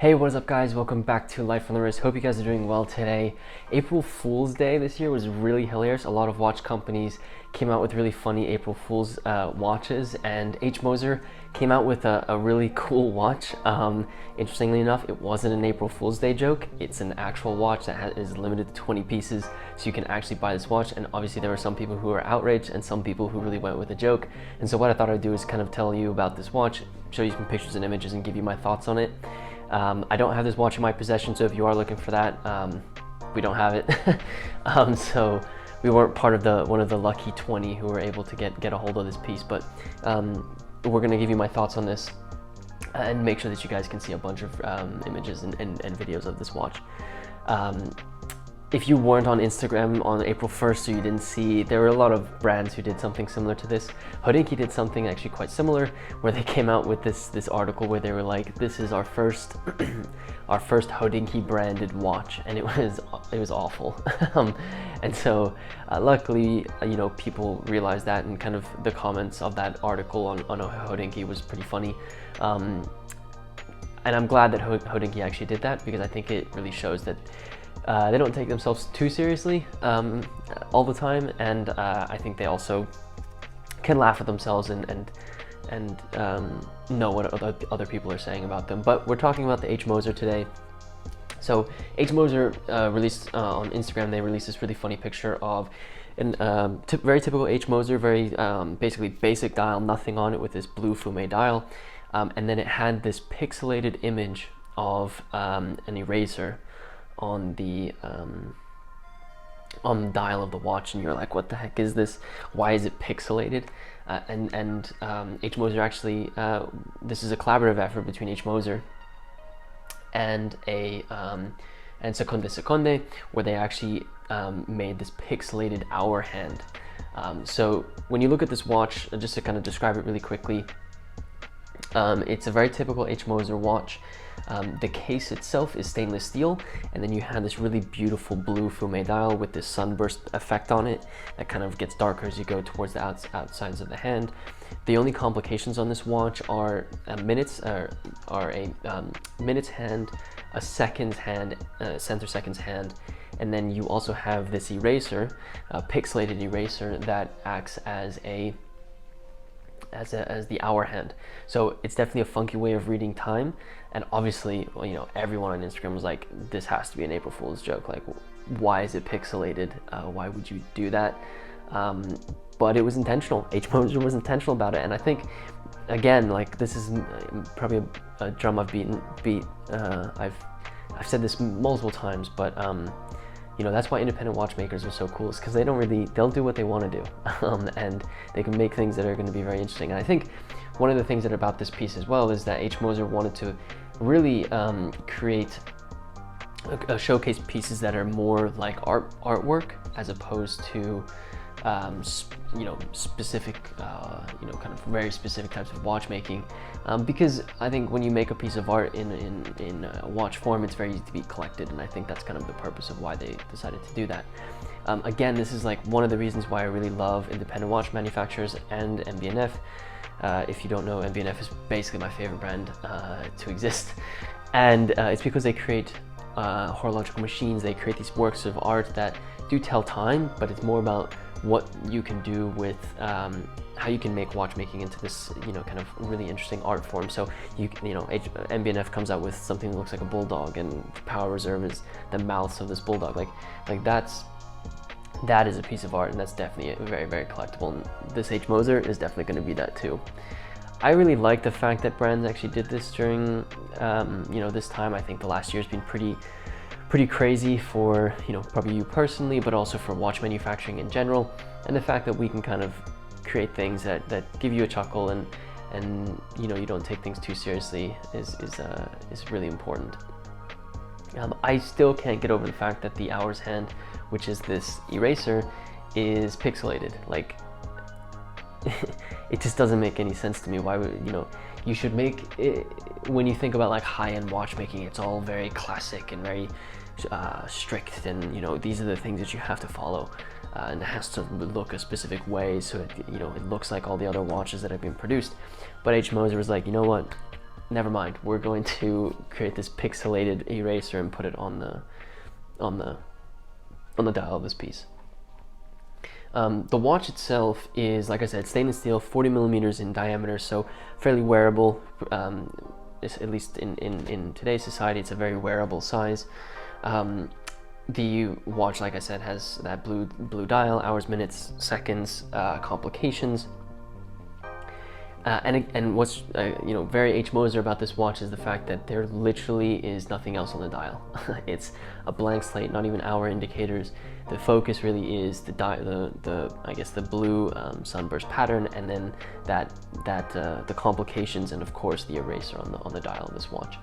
Hey, what is up guys? Welcome back to Life on the Wrist. Hope you guys are doing well today. April Fool's Day this year was really hilarious. A lot of watch companies came out with really funny April Fool's watches, and H. Moser came out with a really cool watch. Interestingly enough, it wasn't an April Fool's Day joke. It's an actual watch that is limited to 20 pieces, so you can actually buy this watch. And obviously there were some people who were outraged and some people who really went with a joke. And so what I thought I'd do is kind of tell you about this watch, show you some pictures and images, and give you my thoughts on it. I don't have this watch in my possession, so if you are looking for that, we don't have it. So we weren't part of one of the lucky 20 who were able to get a hold of this piece, but we're going to give you my thoughts on this and make sure that you guys can see a bunch of images and videos of this watch. If you weren't on Instagram on April 1st, so you didn't see, there were a lot of brands who did something similar to this. Hodinkee did something actually quite similar, where they came out with this article where they were like, this is our first our first Hodinkee branded watch, and it was awful. And so luckily, people realized that, and kind of the comments of that article on Hodinkee was pretty funny. And I'm glad that Hodinkee actually did that, because I think it really shows that they don't take themselves too seriously all the time, and I think they also can laugh at themselves and know what other people are saying about them. But we're talking about the H. Moser today. So H. Moser released on Instagram, they released this really funny picture of a very typical H. Moser, very basically basic dial, nothing on it, with this blue fume dial, and then it had this pixelated image of an eraser on the dial of the watch, and you're like, what the heck is this? Why is it pixelated? And H. Moser actually, this is a collaborative effort between H. Moser and seconde, where they actually made this pixelated hour hand. So when you look at this watch, just to kind of describe it really quickly, it's a very typical H. Moser watch. The case itself is stainless steel, and then you have this really beautiful blue fume dial with this sunburst effect on it that kind of gets darker as you go towards the outsides of the hand. The only complications on this watch are minutes hand, a seconds hand, center seconds hand, and then you also have this eraser, a pixelated eraser that acts as the hour hand. So it's definitely a funky way of reading time, and obviously, everyone on Instagram was like, this has to be an April Fool's joke, like, why is it pixelated? Why would you do that? But it was intentional. H. Moser was intentional about it, and I think, again, like, this is probably a drum I've beat. I've said this multiple times, but that's why independent watchmakers are so cool, is because they'll do what they want to do, and they can make things that are going to be very interesting. And I think one of the things about this piece as well is that H. Moser wanted to really create showcase pieces that are more like artwork, as opposed to specific, kind of very specific types of watchmaking, because I think when you make a piece of art in watch form, it's very easy to be collected, and I think that's kind of the purpose of why they decided to do that. Again, this is like one of the reasons why I really love independent watch manufacturers and MB&F. If you don't know, MB&F is basically my favorite brand to exist, and it's because they create horological machines. They create these works of art that do tell time, but it's more about what you can do with how you can make watchmaking into this kind of really interesting art form. So MB&F comes out with something that looks like a bulldog, and Power Reserve is the mouths of this bulldog. Like that is a piece of art, and that's definitely very, very collectible, and this H. Moser is definitely going to be that too. I really like the fact that brands actually did this during this time. I think the last year has been pretty crazy for probably you personally, but also for watch manufacturing in general, and the fact that we can kind of create things that give you a chuckle, and you don't take things too seriously is really important. I still can't get over the fact that the hours hand, which is this eraser, is pixelated. Like, it just doesn't make any sense to me. Why would you should make it, when you think about like high-end watchmaking, it's all very classic and very strict, and these are the things that you have to follow, and it has to look a specific way, so it looks like all the other watches that have been produced. But H. Moser was like, you know what, never mind. We're going to create this pixelated eraser and put it on the dial of this piece. The watch itself is, like I said, stainless steel, 40 millimeters in diameter, so fairly wearable. At least in today's society, it's a very wearable size. The watch, like I said, has that blue dial, hours, minutes, seconds, complications. And what's very H. Moser about this watch is the fact that there literally is nothing else on the dial. It's a blank slate, not even hour indicators. The focus really is the blue sunburst pattern, and then the complications, and of course the eraser on the dial of this watch.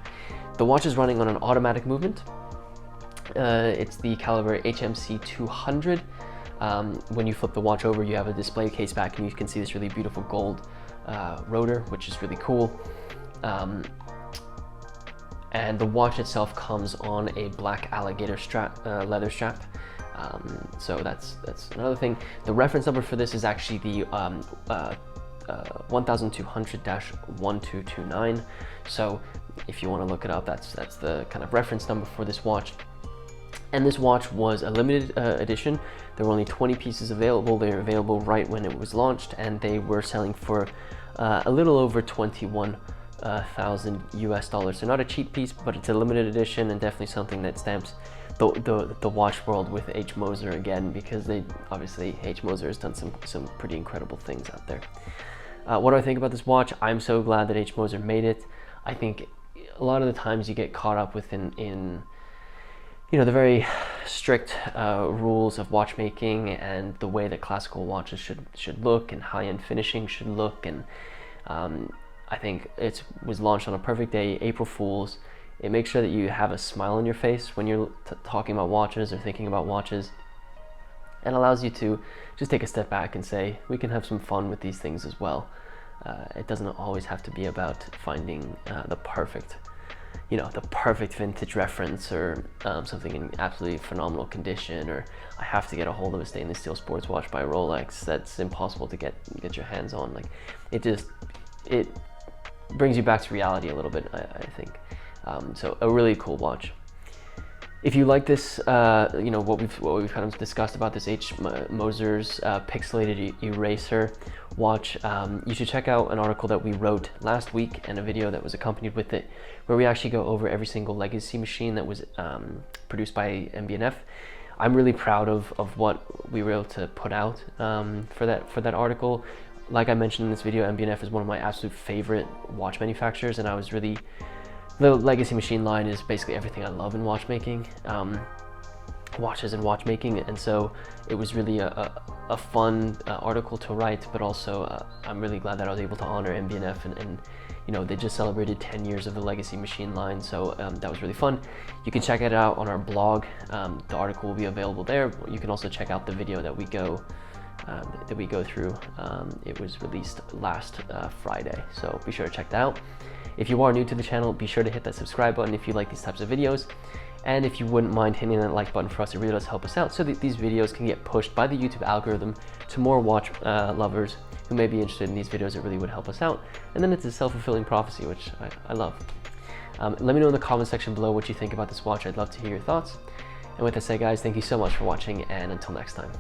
The watch is running on an automatic movement. It's the caliber HMC 200. When you flip the watch over, you have a display case back, and you can see this really beautiful gold rotor, which is really cool. And the watch itself comes on a black alligator leather strap. So that's another thing. The reference number for this is actually the 1200-1229. So if you want to look it up, that's the kind of reference number for this watch. And this watch was a limited edition. There were only 20 pieces available. They were available right when it was launched, and they were selling for a little over $21,000 US. So not a cheap piece, but it's a limited edition, and definitely something that stamps the watch world with H. Moser again, because obviously H. Moser has done some pretty incredible things out there. What do I think about this watch? I'm so glad that H. Moser made it. I think a lot of the times you get caught up in the very strict rules of watchmaking and the way that classical watches should look and high-end finishing should look. And I think it was launched on a perfect day, April Fool's. It makes sure that you have a smile on your face when you're talking about watches or thinking about watches, and allows you to just take a step back and say, we can have some fun with these things as well. It doesn't always have to be about finding the perfect vintage reference, or something in absolutely phenomenal condition, or I have to get a hold of a stainless steel sports watch by Rolex that's impossible to get your hands on. Like, it brings you back to reality a little bit, I think. So a really cool watch. If you like this, what we've kind of discussed about this H. Moser's pixelated eraser watch, you should check out an article that we wrote last week and a video that was accompanied with it, where we actually go over every single legacy machine that was produced by MB&F. I'm really proud of what we were able to put out for that article. Like I mentioned in this video, MB&F is one of my absolute favorite watch manufacturers, and the legacy machine line is basically everything I love in watchmaking, watches and watchmaking, and so it was really a fun article to write, but also I'm really glad that I was able to honor MB&F, and they just celebrated 10 years of the legacy machine line, so that was really fun. You can check it out on our blog. The article will be available there. You can also check out the video that we go through. It was released last Friday, so be sure to check that out. If you are new to the channel, be sure to hit that subscribe button if you like these types of videos. And if you wouldn't mind hitting that like button for us, it really does help us out, so that these videos can get pushed by the YouTube algorithm to more watch lovers who may be interested in these videos. It really would help us out. And then it's a self-fulfilling prophecy, which I love. Let me know in the comment section below what you think about this watch. I'd love to hear your thoughts. And with that said, guys, thank you so much for watching, and until next time.